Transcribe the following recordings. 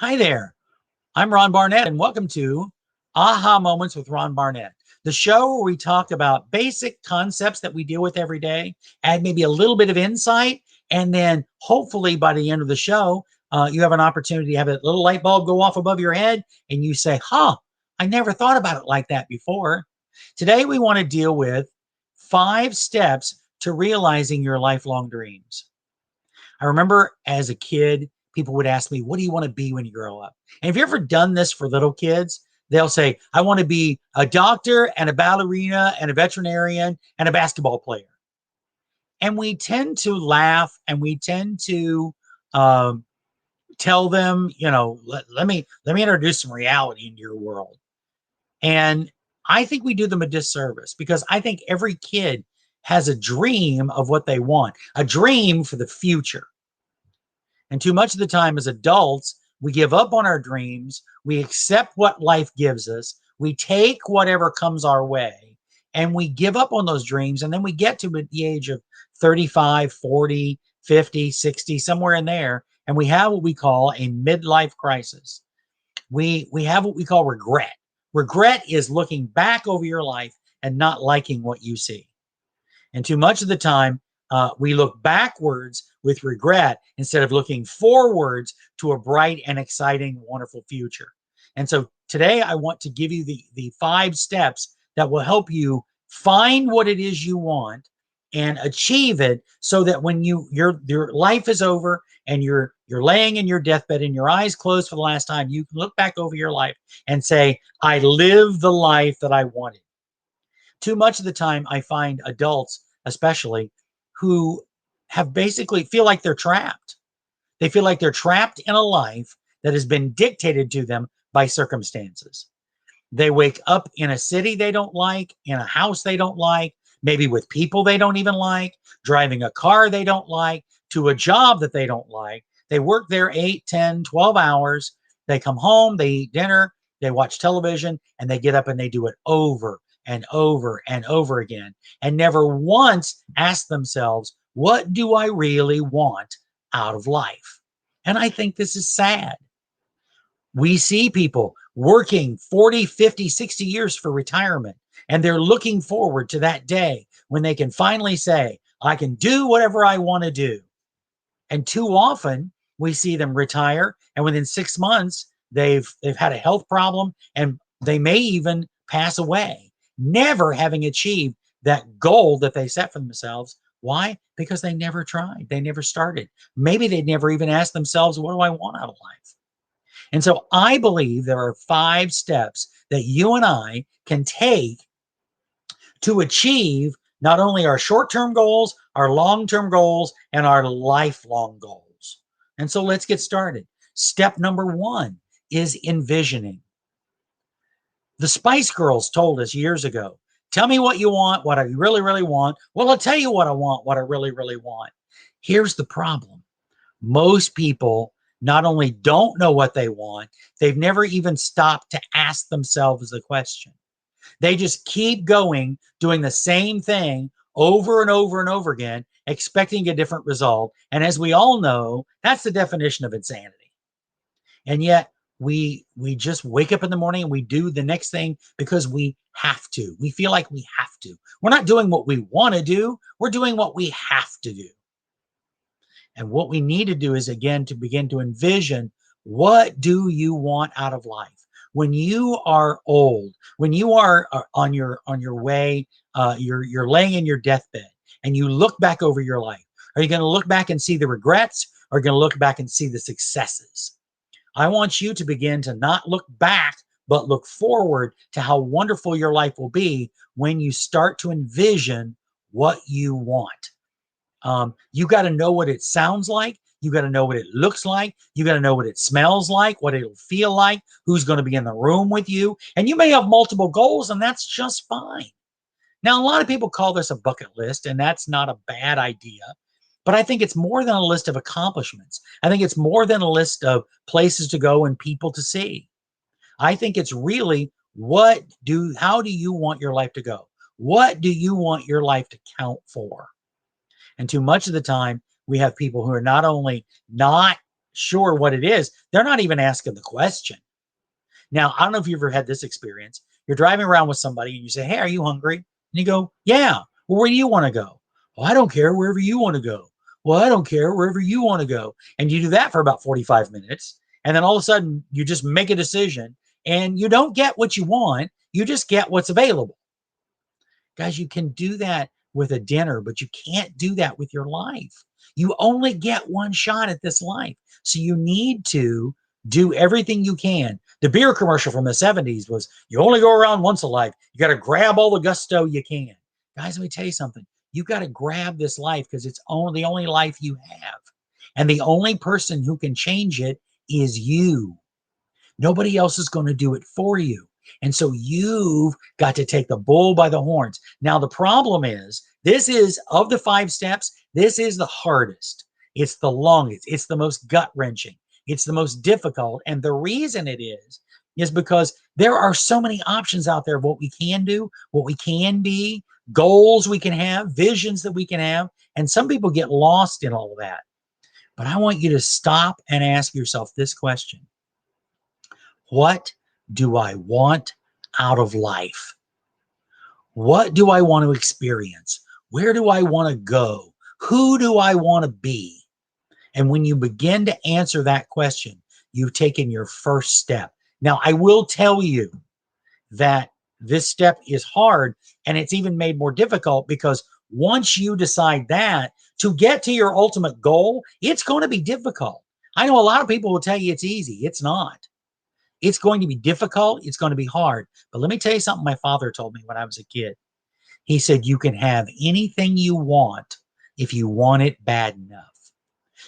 Hi there. I'm Ron Barnett, and welcome to Aha Moments with Ron Barnett, the show where we talk about basic concepts that we deal with every day, add maybe a little bit of insight, and then hopefully by the end of the show, you have an opportunity to have a little light bulb go off above your head, and you say, I never thought about it like that before. Today, we want to deal with 5 steps to realizing your lifelong dreams. I remember as a kid, people would ask me, what do you want to be when you grow up? And have you ever done this for little kids? They'll say, I want to be a doctor and a ballerina and a veterinarian and a basketball player. And we tend to laugh and we tend to um, tell them, let me introduce some reality into your world. And I think we do them a disservice because I think every kid has a dream of what they want, a dream for the future. And too much of the time as adults, we give up on our dreams. We accept what life gives us. We take whatever comes our way and we give up on those dreams. And then we get to the age of 35, 40, 50, 60, somewhere in there. And we have what we call a midlife crisis. We have what we call regret. Regret is looking back over your life and not liking what you see. And too much of the time, we look backwards with regret instead of looking forwards to a bright and exciting, wonderful future. And so today I want to give you the 5 steps that will help you find what it is you want and achieve it so that when your life is over and you're laying in your deathbed and your eyes closed for the last time, you can look back over your life and say, I lived the life that I wanted. Too much of the time, I find adults, especially, who have basically feel like they're trapped. They feel like they're trapped in a life that has been dictated to them by circumstances. They wake up in a city they don't like, in a house they don't like, maybe with people they don't even like, driving a car they don't like, to a job that they don't like. They work there 8, 10, 12 hours. They come home, they eat dinner, they watch television, and they get up and they do it over and over and over again, and never once ask themselves, what do I really want out of life? And I think this is sad. We see people working 40, 50, 60 years for retirement, and they're looking forward to that day when they can finally say, I can do whatever I want to do. And too often we see them retire, and within 6 months, they've had a health problem and they may even pass away, never having achieved that goal that they set for themselves. Why? Because they never tried, they never started. Maybe they never even asked themselves, what do I want out of life? And so I believe there are 5 steps that you and I can take to achieve not only our short-term goals, our long-term goals, and our lifelong goals. And so let's get started. Step number 1 is envisioning. The Spice Girls told us years ago, tell me what you want, what I really, really want. Well, I'll tell you what I want, what I really, really want. Here's the problem. Most people not only don't know what they want, they've never even stopped to ask themselves the question. They just keep going, doing the same thing over and over and over again, expecting a different result. And as we all know, that's the definition of insanity. And yet we just wake up in the morning and we do the next thing because we have to. We feel like we have to. We're not doing what we want to do. We're doing what we have to do. And what we need to do is, again, to begin to envision, what do you want out of life? When you are old, when you are on your way, you're laying in your deathbed, and you look back over your life. Are you going to look back and see the regrets, or are you going to look back and see the successes? I want you to begin to not look back, but look forward to how wonderful your life will be when you start to envision what you want. You got to know what it sounds like. You got to know what it looks like. You got to know what it smells like, what it'll feel like, who's going to be in the room with you. And you may have multiple goals, and that's just fine. Now, a lot of people call this a bucket list, and that's not a bad idea. But I think it's more than a list of accomplishments. I think it's more than a list of places to go and people to see. I think it's really how do you want your life to go? What do you want your life to count for? And too much of the time, we have people who are not only not sure what it is, they're not even asking the question. Now, I don't know if you've ever had this experience. You're driving around with somebody and you say, "Hey, are you hungry?" And you go, "Yeah." "Well, where do you want to go?" "Well, I don't care, wherever you want to go." "Well, I don't care, wherever you want to go." And you do that for about 45 minutes. And then all of a sudden, you just make a decision and you don't get what you want. You just get what's available. Guys, you can do that with a dinner, but you can't do that with your life. You only get one shot at this life. So you need to do everything you can. The beer commercial from the 70s was, "You only go around once a life. You got to grab all the gusto you can." Guys, let me tell you something. You got to grab this life because it's only the only life you have. And the only person who can change it is you. Nobody else is going to do it for you. And so you've got to take the bull by the horns. Now, the problem is, this is, of the 5 steps, this is the hardest. It's the longest. It's the most gut wrenching. It's the most difficult. And the reason it is because there are so many options out there of what we can do, what we can be, goals we can have, visions that we can have. And some people get lost in all of that. But I want you to stop and ask yourself this question: what do I want out of life? What do I want to experience? Where do I want to go? Who do I want to be? And when you begin to answer that question, you've taken your first step. Now, I will tell you that this step is hard, and it's even made more difficult because once you decide that, to get to your ultimate goal, it's going to be difficult. I know a lot of people will tell you it's easy. It's not. It's going to be difficult. It's going to be hard. But let me tell you something my father told me when I was a kid. He said, "You can have anything you want if you want it bad enough."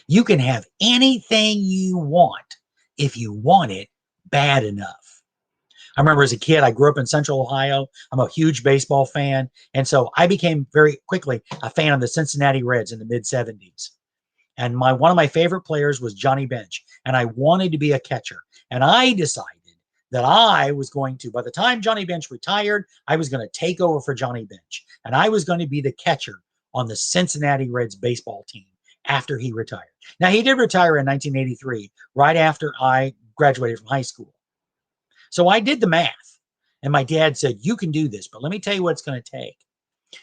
You can have anything you want if you want it bad enough. I remember as a kid, I grew up in Central Ohio. I'm a huge baseball fan. And so I became very quickly a fan of the Cincinnati Reds in the mid 70s. And one of my favorite players was Johnny Bench, and I wanted to be a catcher. And I decided that I was going to, by the time Johnny Bench retired, I was going to take over for Johnny Bench, and I was going to be the catcher on the Cincinnati Reds baseball team after he retired. Now, he did retire in 1983, right after I graduated from high school. So I did the math, and my dad said, "You can do this, but let me tell you what it's going to take.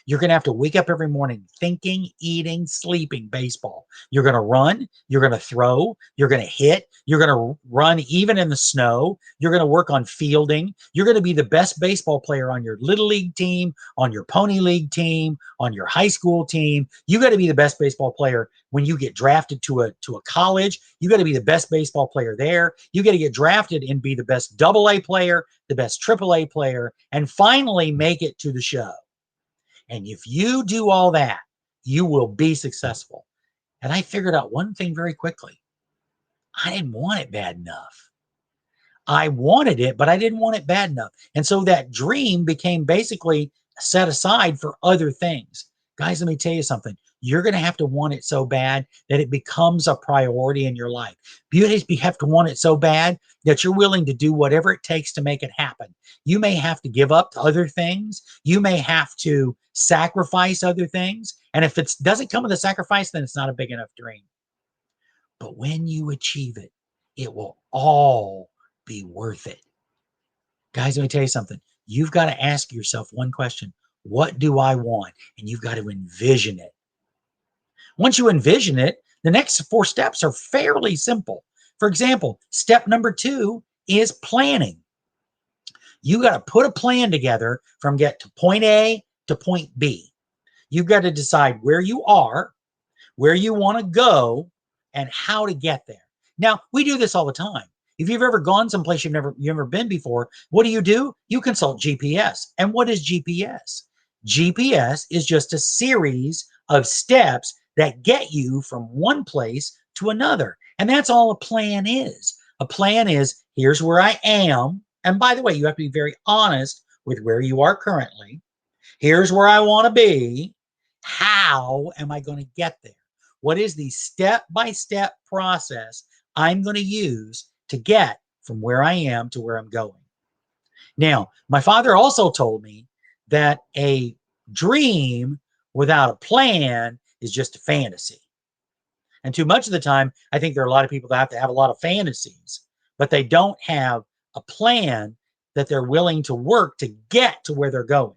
You're going to have to wake up every morning thinking, eating, sleeping baseball. You're going to run. You're going to throw. You're going to hit. You're going to run even in the snow. You're going to work on fielding. You're going to be the best baseball player on your little league team, on your pony league team, on your high school team. You got to be the best baseball player when you get drafted to a college. You got to be the best baseball player there. You got to get drafted and be the best AA player, the best AAA player, and finally make it to the show. And if you do all that, you will be successful." And I figured out one thing very quickly. I didn't want it bad enough. I wanted it, but I didn't want it bad enough. And so that dream became basically set aside for other things. Guys, let me tell you something. You're going to have to want it so bad that it becomes a priority in your life. You have to want it so bad that you're willing to do whatever it takes to make it happen. You may have to give up other things. You may have to sacrifice other things. And if it doesn't come with a sacrifice, then it's not a big enough dream. But when you achieve it, it will all be worth it. Guys, let me tell you something. You've got to ask yourself one question: what do I want? And you've got to envision it. Once you envision it, the next 4 steps are fairly simple. For example, step number 2 is planning. You got to put a plan together from get to point A to point B. You've got to decide where you are, where you want to go, and how to get there. Now, we do this all the time. If you've ever gone someplace you've never been before, what do? You consult GPS. And what is GPS? GPS is just a series of steps that get you from one place to another. And that's all a plan is. A plan is, here's where I am. And by the way, you have to be very honest with where you are currently. Here's where I want to be. How am I going to get there? What is the step-by-step process I'm going to use to get from where I am to where I'm going? Now, my father also told me that a dream without a plan is just a fantasy. And too much of the time, I think there are a lot of people that have to have a lot of fantasies, but they don't have a plan that they're willing to work to get to where they're going.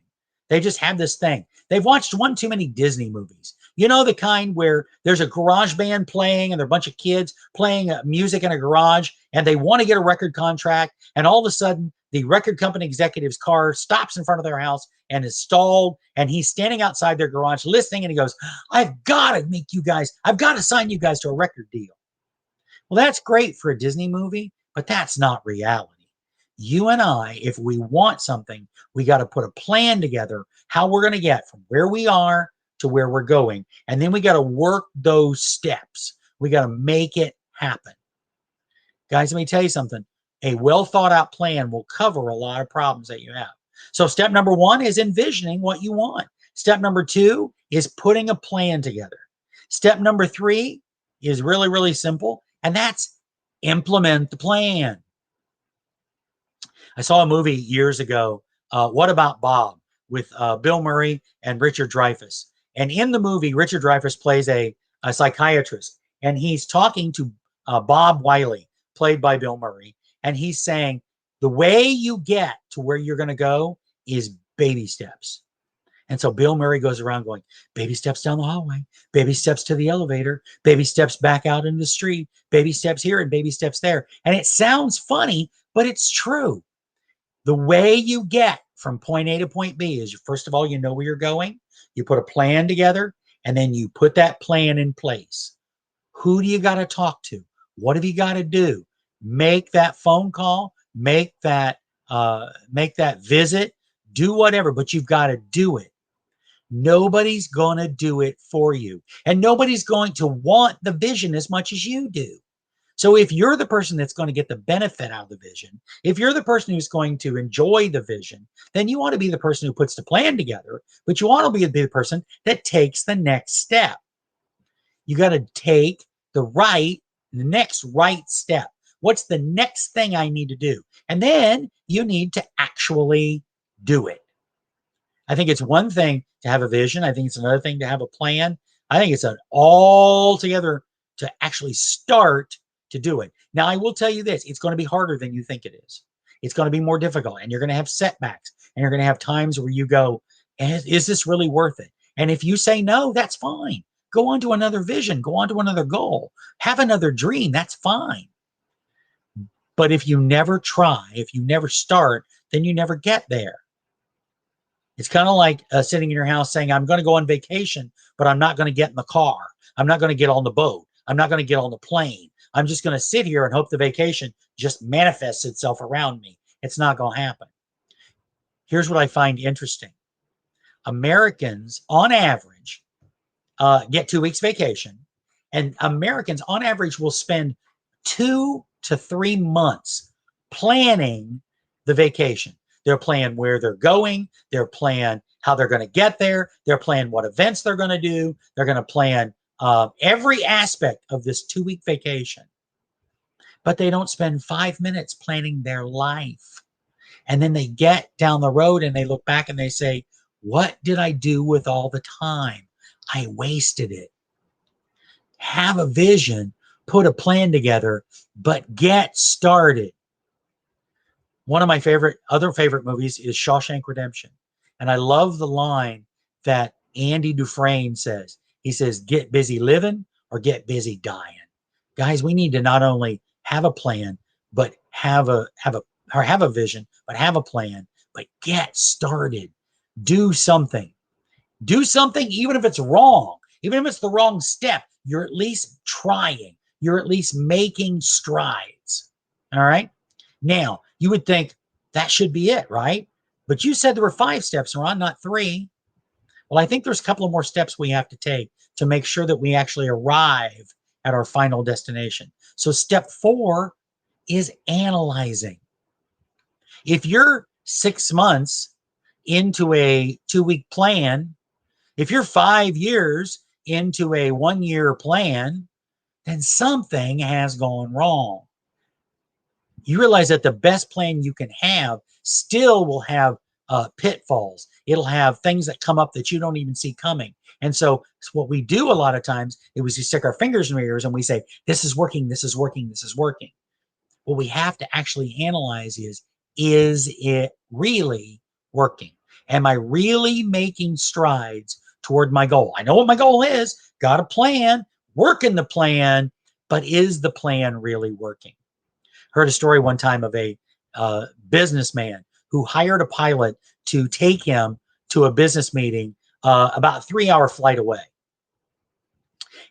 They just have this thing. They've watched one too many Disney movies. You know, the kind where there's a garage band playing and there are a bunch of kids playing music in a garage and they want to get a record contract. And all of a sudden, the record company executive's car stops in front of their house and is stalled. And he's standing outside their garage listening. And he goes, I've got to sign you guys to a record deal. Well, that's great for a Disney movie, but that's not reality. You and I, if we want something, we got to put a plan together how we're going to get from where we are to where we're going. And then we got to work those steps. We got to make it happen. Guys, let me tell you something. A well thought out plan will cover a lot of problems that you have. So step number 1 is envisioning what you want. Step number 2 is putting a plan together. Step number 3 is really, really simple, and that's implement the plan. I saw a movie years ago, What About Bob, with Bill Murray and Richard Dreyfuss. And in the movie, Richard Dreyfuss plays a psychiatrist, and he's talking to Bob Wiley, played by Bill Murray, and he's saying, the way you get to where you're going to go is baby steps. And so Bill Murray goes around going, baby steps down the hallway, baby steps to the elevator, baby steps back out into the street, baby steps here and baby steps there. And it sounds funny, but it's true. The way you get from point A to point B is, first of all, you know where you're going. You put a plan together, and then you put that plan in place. Who do you got to talk to? What have you got to do? Make that phone call, make that visit, do whatever, but you've got to do it. Nobody's going to do it for you, and nobody's going to want the vision as much as you do. So if you're the person that's going to get the benefit out of the vision, if you're the person who's going to enjoy the vision, then you want to be the person who puts the plan together, but you want to be the person that takes the next step. You got to take the next right step. What's the next thing I need to do? And then you need to actually do it. I think it's one thing to have a vision. I think it's another thing to have a plan. I think it's an all together to actually start to do it. Now, I will tell you this, it's going to be harder than you think it is. It's going to be more difficult, and you're going to have setbacks, and you're going to have times where you go, is this really worth it? And if you say no, that's fine. Go on to another vision, go on to another goal, have another dream, that's fine. But if you never try, if you never start, then you never get there. It's kind of like sitting in your house saying, I'm going to go on vacation, but I'm not going to get in the car. I'm not going to get on the boat. I'm not going to get on the plane. I'm just going to sit here and hope the vacation just manifests itself around me. It's not going to happen. Here's what I find interesting. Americans, on average, get 2 weeks vacation, and Americans, on average, will spend 2 to 3 months planning the vacation. They'll plan where they're going. They'll plan how they're going to get there. They'll plan what events they're going to do. They're going to plan every aspect of this 2-week vacation. But they don't spend 5 minutes planning their life. And then they get down the road and they look back and they say, what did I do with all the time? I wasted it. Have a vision, put a plan together, but get started. One of my other favorite movies is Shawshank Redemption. And I love the line that Andy Dufresne says. He says, get busy living or get busy dying. Guys, we need to not only have a plan, but have a vision, but have a plan, but get started. Do something. Do something, even if it's wrong, even if it's the wrong step, you're at least trying. You're at least making strides. All right. Now, you would think that should be it, right? But you said there were 5 steps, Ron, not 3. Well, I think there's a couple of more steps we have to take to make sure that we actually arrive at our final destination. So step 4 is analyzing. If you're 6 months into a 2-week plan, if you're 5 years into a 1-year plan, then something has gone wrong. You realize that the best plan you can have still will have pitfalls. It'll have things that come up that you don't even see coming. And so what we do a lot of times is we stick our fingers in our ears and we say, this is working, this is working, this is working. What we have to actually analyze is it really working? Am I really making strides toward my goal? I know what my goal is, got a plan, working the plan, but is the plan really working? Heard a story one time of a businessman who hired a pilot to take him to a business meeting about a 3-hour flight away.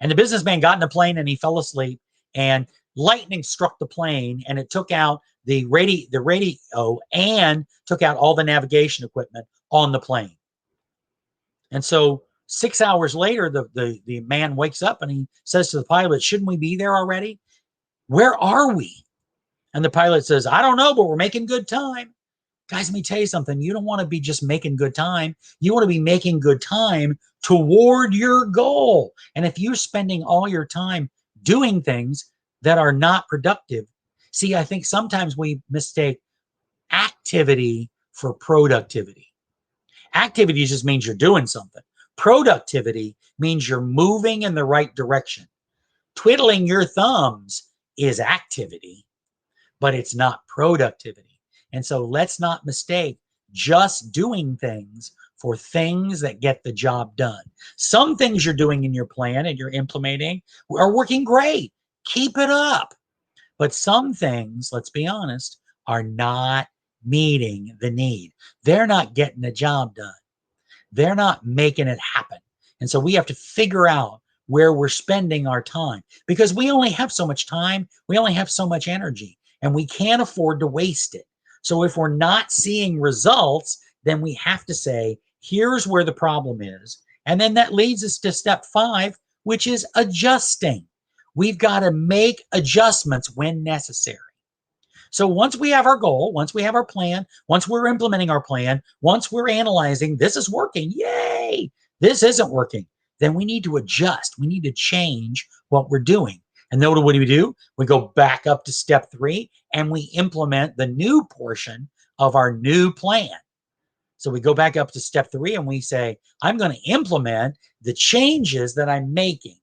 And the businessman got in the plane and he fell asleep, and lightning struck the plane and it took out the radio and took out all the navigation equipment on the plane. And so 6 hours later, the man wakes up and he says to the pilot, shouldn't we be there already? Where are we? And the pilot says, I don't know, but we're making good time. Guys, let me tell you something. You don't want to be just making good time. You want to be making good time toward your goal. And if you're spending all your time doing things that are not productive, see, I think sometimes we mistake activity for productivity. Activity just means you're doing something. Productivity means you're moving in the right direction. Twiddling your thumbs is activity, but it's not productivity. And so let's not mistake just doing things for things that get the job done. Some things you're doing in your plan and you're implementing are working great. Keep it up. But some things, let's be honest, are not meeting the need. They're not getting the job done. They're not making it happen. And so we have to figure out where we're spending our time, because we only have so much time. We only have so much energy, and we can't afford to waste it. So if we're not seeing results, then we have to say, here's where the problem is. And then that leads us to step 5, which is adjusting. We've got to make adjustments when necessary. So once we have our goal, once we have our plan, once we're implementing our plan, once we're analyzing, this is working, yay, this isn't working, then we need to adjust. We need to change what we're doing. And then what do? We go back up to step 3 and we implement the new portion of our new plan. So we go back up to step 3 and we say, I'm going to implement the changes that I'm making.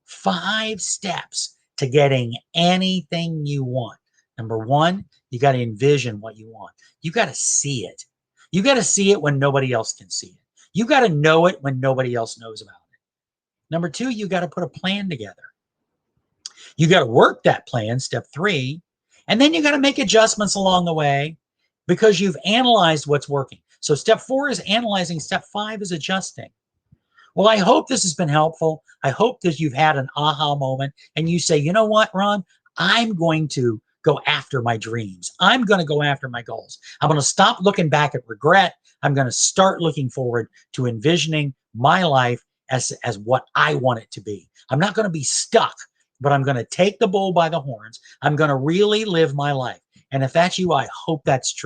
5 steps to getting anything you want. Number 1, you got to envision what you want. You got to see it. You got to see it when nobody else can see it. You got to know it when nobody else knows about it. Number 2, you got to put a plan together. You got to work that plan, step 3, and then you got to make adjustments along the way because you've analyzed what's working. So step 4 is analyzing. Step 5 is adjusting. Well, I hope this has been helpful. I hope that you've had an aha moment and you say, you know what, Ron, I'm going to go after my dreams. I'm going to go after my goals. I'm going to stop looking back at regret. I'm going to start looking forward to envisioning my life as what I want it to be. I'm not going to be stuck, but I'm going to take the bull by the horns. I'm going to really live my life. And if that's you, I hope that's true.